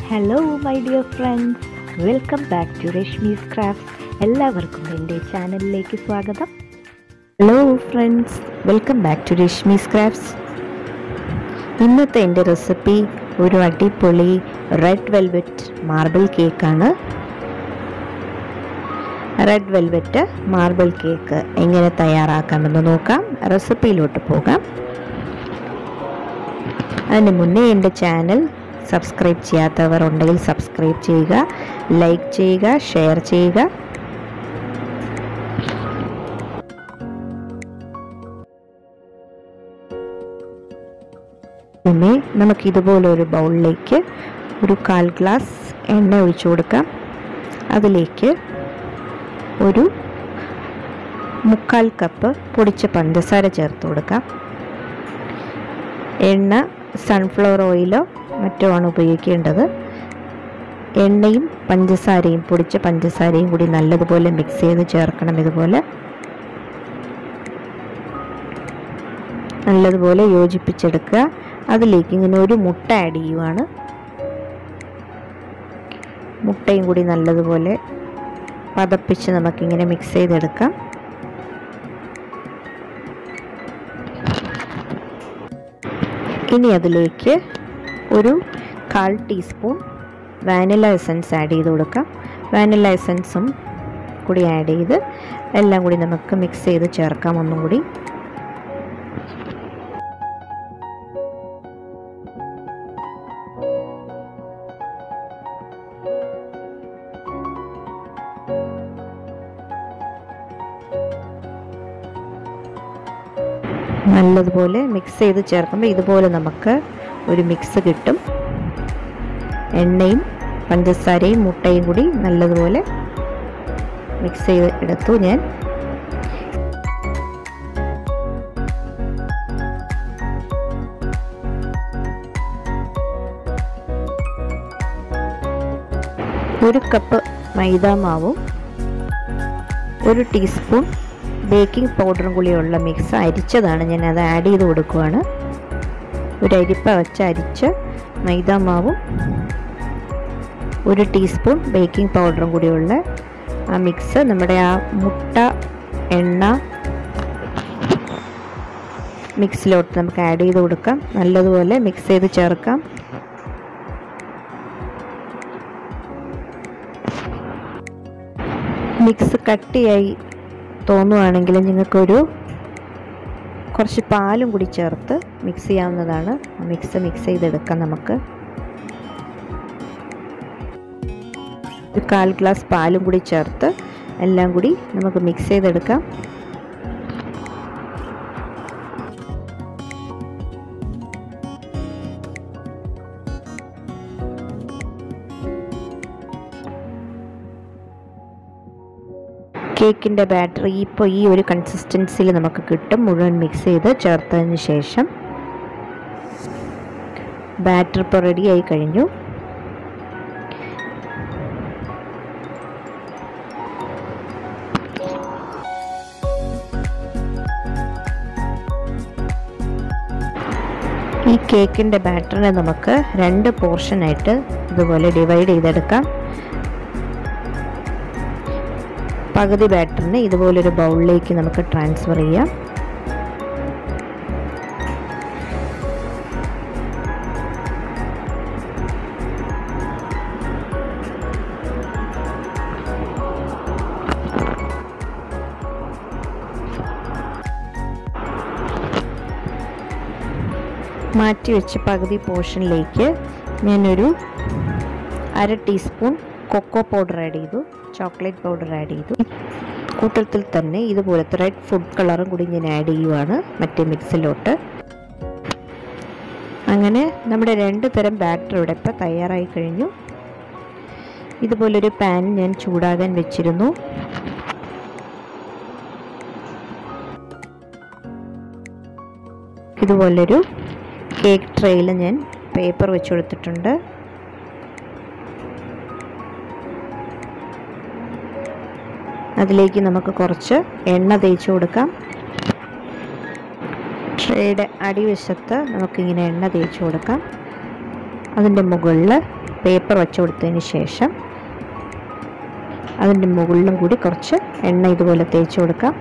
Hello my dear friends, welcome back to Rashmi's crafts. എല്ലാവർക്കും എൻ്റെ ചാനലിലേക്ക് സ്വാഗതം. Hello friends, welcome back to Rashmi's crafts. ഇന്നത്തെ എൻ്റെ റെസിപ്പി ഒരു അടിപൊളി റെഡ് വെൽവെറ്റ് മാർബിൾ കേക്കാണ്. റെഡ് വെൽവെറ്റ് മാർബിൾ കേക്ക് എങ്ങനെ തയ്യാറാക്കാമെന്ന് നോക്കാം. റെസിപ്പിയിലോട്ട് പോകാം. അതിന് മുന്നേ എൻ്റെ ചാനൽ സബ്സ്ക്രൈബ് ചെയ്യാത്തവർ ഉണ്ടെങ്കിൽ സബ്സ്ക്രൈബ് ചെയ്യുക, ലൈക്ക് ചെയ്യുക, ഷെയർ ചെയ്യുക. പിന്നെ നമുക്ക് ഇതുപോലൊരു ബൗളിലേക്ക് ഒരു 1/4 ഗ്ലാസ് എണ്ണ ഒഴിച്ചു കൊടുക്കാം. അതിലേക്ക് ഒരു 3/4 കപ്പ് പൊടിച്ച പഞ്ചസാര ചേർത്ത് കൊടുക്കാം. എണ്ണ സൺഫ്ലവർ ഓയിലോ മറ്റോ ആണ് ഉപയോഗിക്കേണ്ടത്. എണ്ണയും പഞ്ചസാരയും പൊടിച്ച പഞ്ചസാരയും കൂടി നല്ലതുപോലെ മിക്സ് ചെയ്ത് ചേർക്കണം. ഇതുപോലെ നല്ലതുപോലെ യോജിപ്പിച്ചെടുക്കുക. അതിലേക്ക് ഇങ്ങനെ ഒരു മുട്ട ആഡ് ചെയ്യുവാണ്. മുട്ടയും കൂടി നല്ലതുപോലെ പതപ്പിച്ച് നമുക്കിങ്ങനെ മിക്സ് ചെയ്തെടുക്കാം. ഇനി അതിലേക്ക് ഒരു 1/4 ടീസ്പൂൺ വാനില എസൻസ് ആഡ് ചെയ്ത് കൊടുക്കാം. വാനില എസൻസും കൂടി ആഡ് ചെയ്ത് എല്ലാം കൂടി നമുക്ക് മിക്സ് ചെയ്ത് ചേർക്കാം. ഒന്നും കൂടി നല്ലതുപോലെ മിക്സ് ചെയ്ത് ചേർക്കുമ്പോൾ ഇതുപോലെ നമുക്ക് ഒരു മിക്സ് കിട്ടും. എണ്ണയും പഞ്ചസാരയും മുട്ടയും കൂടി നല്ലതുപോലെ മിക്സ് ചെയ്ത് എടുത്തു ഞാൻ. ഒരു കപ്പ് മൈദാമാവും 1 ടീസ്പൂൺ ബേക്കിംഗ് പൗഡറും കൂടിയുള്ള മിക്സ് അരിച്ചതാണ്. ഞാൻ അത് ആഡ് ചെയ്ത് കൊടുക്കുകയാണ്. ഒരു അരിപ്പ വെച്ച് അരിച്ച മൈദാമാവും 1 ടീസ്പൂൺ ബേക്കിംഗ് പൗഡറും കൂടിയുള്ള ആ മിക്സ് നമ്മുടെ ആ മുട്ട എണ്ണ മിക്സിലോട്ട് നമുക്ക് ആഡ് ചെയ്ത് കൊടുക്കാം. നല്ലതുപോലെ മിക്സ് ചെയ്ത് ചേർക്കാം. മിക്സ് കട്ടിയായി തോന്നുവാണെങ്കിൽ നിങ്ങൾക്കൊരു കുറച്ച് പാലും കൂടി ചേർത്ത് മിക്സ് ചെയ്യാവുന്നതാണ്. മിക്സ് ചെയ്തെടുക്കാം. നമുക്ക് ഒരു 1/4 ഗ്ലാസ് പാലും കൂടി ചേർത്ത് എല്ലാം കൂടി നമുക്ക് മിക്സ് ചെയ്തെടുക്കാം. കേക്കിൻ്റെ ബാറ്റർ ഇപ്പോൾ ഈ ഒരു കൺസിസ്റ്റൻസിയിൽ നമുക്ക് കിട്ടും. മുഴുവൻ മിക്സ് ചെയ്ത് ചേർത്തതിന് ശേഷം ബാറ്റർ ഇപ്പോൾ റെഡി ആയി കഴിഞ്ഞു. ഈ കേക്കിൻ്റെ ബാറ്ററിനെ നമുക്ക് 2 പോർഷനായിട്ട് ഇതുപോലെ ഡിവൈഡ് ചെയ്തെടുക്കാം. പകുതി ബാറ്ററിനെ ഇതുപോലൊരു ബൗളിലേക്ക് നമുക്ക് ട്രാൻസ്ഫർ ചെയ്യാം. മാറ്റിവെച്ച പകുതി പോർഷനിലേക്ക് ഞാനൊരു 1/2 ടീസ്പൂൺ കൊക്കോ പൗഡർ ആഡ് ചെയ്തു, ചോക്ലേറ്റ് പൗഡർ ആഡ് ചെയ്തു. കൂട്ടത്തിൽ തന്നെ ഇതുപോലത്തെ റെഡ് ഫുഡ് കളറും കൂടി ഞാൻ ആഡ് ചെയ്യുവാണ് മറ്റേ മിക്സിലോട്ട്. അങ്ങനെ നമ്മുടെ 2 തരം ബാറ്റർ ഇവിടെ ഇപ്പോൾ തയ്യാറായി കഴിഞ്ഞു. ഇതുപോലൊരു പാൻ ഞാൻ ചൂടാകാൻ വെച്ചിരുന്നു. ഇതുപോലൊരു കേക്ക് ട്രേയിൽ ഞാൻ പേപ്പർ വെച്ച് കൊടുത്തിട്ടുണ്ട്. അതിലേക്ക് നമുക്ക് കുറച്ച് എണ്ണ തേച്ച് കൊടുക്കാം. ട്രേയുടെ അടിവശത്ത് നമുക്കിങ്ങനെ എണ്ണ തേച്ച് കൊടുക്കാം. അതിൻ്റെ മുകളിൽ പേപ്പർ വെച്ച് കൊടുത്തതിന് ശേഷം അതിൻ്റെ മുകളിലും കൂടി കുറച്ച് എണ്ണ ഇതുപോലെ തേച്ച് കൊടുക്കാം.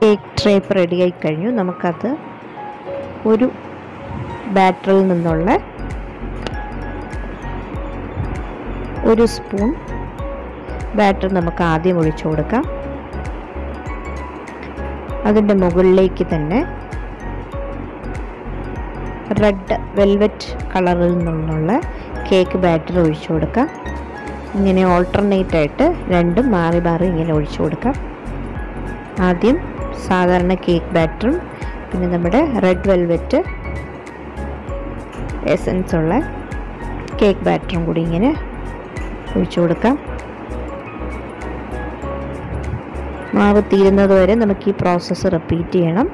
കേക്ക് ട്രേ റെഡിയായി കഴിഞ്ഞു. നമുക്കത് ഒരു ബാറ്ററിൽ നിന്നുള്ള 1 സ്പൂൺ ബാറ്റർ നമുക്ക് ആദ്യം ഒഴിച്ചു കൊടുക്കാം. അതിൻ്റെ മുകളിലേക്ക് തന്നെ റെഡ് വെൽവെറ്റ് കളറിൽ നിന്നുള്ള കേക്ക് ബാറ്റർ ഒഴിച്ചു കൊടുക്കാം. ഇങ്ങനെ ഓൾട്ടർനേറ്റ് ആയിട്ട് രണ്ടും മാറി മാറി ഇങ്ങനെ ഒഴിച്ചു കൊടുക്കാം. ആദ്യം സാധാരണ കേക്ക് ബാറ്ററും പിന്നെ നമ്മുടെ റെഡ് വെൽവെറ്റ് എസൻസ് ഉള്ള കേക്ക് ബാറ്ററും കൂടി ഇങ്ങനെ ഒഴിച്ചു കൊടുക്കാം. മാവ് തീരുന്നത് വരെ നമുക്ക് ഈ പ്രോസസ്സ് റിപ്പീറ്റ് ചെയ്യണം.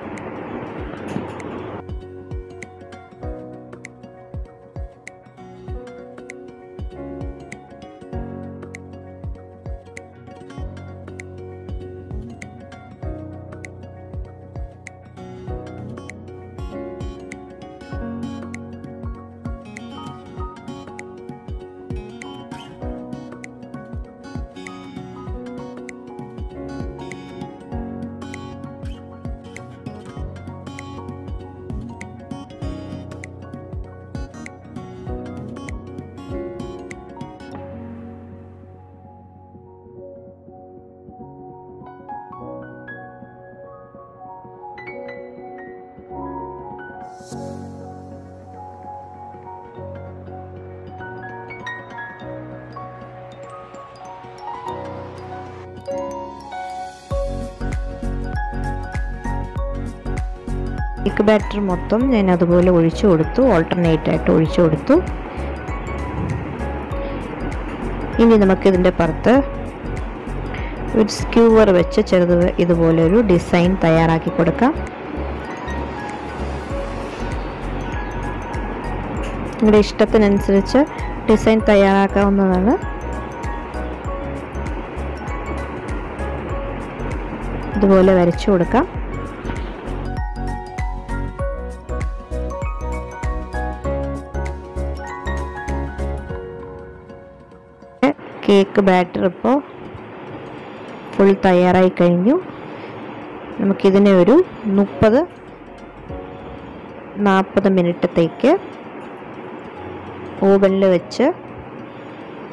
കേക്ക് ബാറ്റർ മൊത്തം ഞാൻ അതുപോലെ ഒഴിച്ചു കൊടുത്തു, ഓൾട്ടർനേറ്റ് ആയിട്ട് ഒഴിച്ചു കൊടുത്തു. ഇനി നമുക്കിതിൻ്റെ പുറത്ത് ഒരു സ്ക്യൂവർ വെച്ച് ചെറുത് ഇതുപോലെ ഒരു ഡിസൈൻ തയ്യാറാക്കി കൊടുക്കാം. നിങ്ങളുടെ ഇഷ്ടത്തിനനുസരിച്ച് ഡിസൈൻ തയ്യാറാക്കാവുന്നതാണ്. ഇതുപോലെ വരച്ചു കൊടുക്കാം. കേക്ക് ബാറ്റർ ഇപ്പോൾ ഫുൾ തയ്യാറായി കഴിഞ്ഞു. നമുക്കിതിനെ ഒരു 30-40 മിനിറ്റത്തേക്ക് ഓവനിൽ വെച്ച്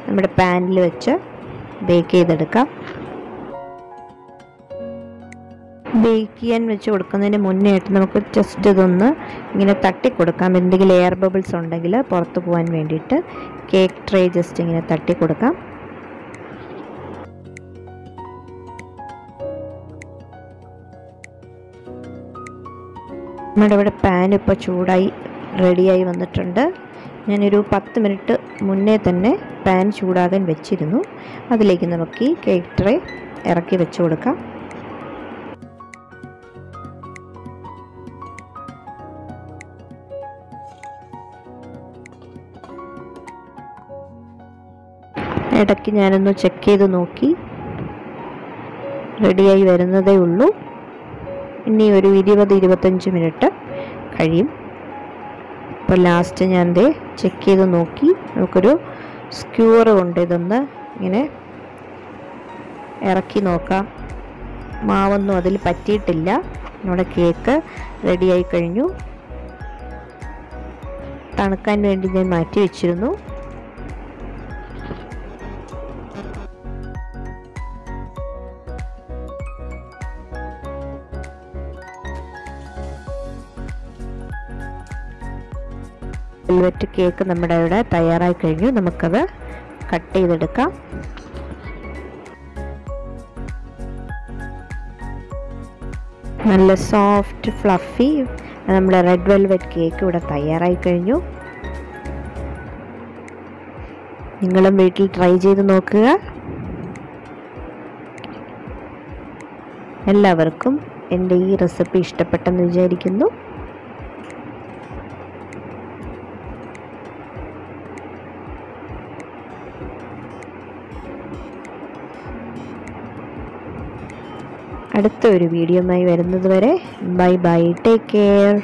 നമ്മുടെ പാനിൽ വെച്ച് ബേക്ക് ചെയ്തെടുക്കാം. ബേക്ക് ചെയ്യാൻ വെച്ച് കൊടുക്കുന്നതിന് മുന്നേ ആയിട്ട് നമുക്ക് ജസ്റ്റ് ഇതൊന്ന് ഇങ്ങനെ തട്ടി കൊടുക്കാം. എന്തെങ്കിലും എയർ ബബിൾസ് ഉണ്ടെങ്കിൽ പുറത്ത് പോകാൻ വേണ്ടിയിട്ട് കേക്ക് ട്രേ ജസ്റ്റ് ഇങ്ങനെ തട്ടി കൊടുക്കാം. നമ്മുടെ ഇവിടെ പാൻ ഇപ്പോൾ ചൂടായി റെഡിയായി വന്നിട്ടുണ്ട്. ഞാനൊരു 10 മിനിറ്റ് മുന്നേ തന്നെ പാൻ ചൂടാകാൻ വെച്ചിരുന്നു. അതിലേക്ക് നമുക്ക് ഈ കേക്ക് ട്രേ ഇറക്കി വെച്ച് കൊടുക്കാം. ഇടയ്ക്ക് ഞാനൊന്ന് ചെക്ക് ചെയ്ത് നോക്കി, റെഡിയായി വരുന്നതേ ഉള്ളൂ. ഇനി ഒരു 20-25 മിനിറ്റ് കഴിയും. അപ്പോൾ ലാസ്റ്റ് ഞാൻ ദേ ചെക്ക് ചെയ്ത് നോക്കി. നമുക്കൊരു സ്ക്യൂവർ കൊണ്ട് ഇതൊന്ന് ഇങ്ങനെ ഇറക്കി നോക്കാം. മാവൊന്നും അതിൽ പറ്റിയിട്ടില്ല. നമ്മുടെ കേക്ക് റെഡിയായി കഴിഞ്ഞു. തണുക്കാൻ വേണ്ടി ഞാൻ മാറ്റി വെച്ചിരുന്നു. വെൽവെറ്റ് കേക്ക് നമ്മുടെ ഇവിടെ തയ്യാറായി കഴിഞ്ഞു. നമുക്കത് കട്ട് ചെയ്തെടുക്കാം. നല്ല സോഫ്റ്റ് ഫ്ലഫി നമ്മുടെ റെഡ് വെൽവെറ്റ് കേക്ക് ഇവിടെ തയ്യാറായി കഴിഞ്ഞു. നിങ്ങളും വീട്ടിൽ ട്രൈ ചെയ്ത് നോക്കുക. എല്ലാവർക്കും എൻ്റെ ഈ റെസിപ്പി ഇഷ്ടപ്പെട്ടെന്ന് വിചാരിക്കുന്നു. അടുത്ത ഒരു വീഡിയോയുമായി വരുന്നത് വരെ ബൈ ബൈ, ടേക്ക് കെയർ.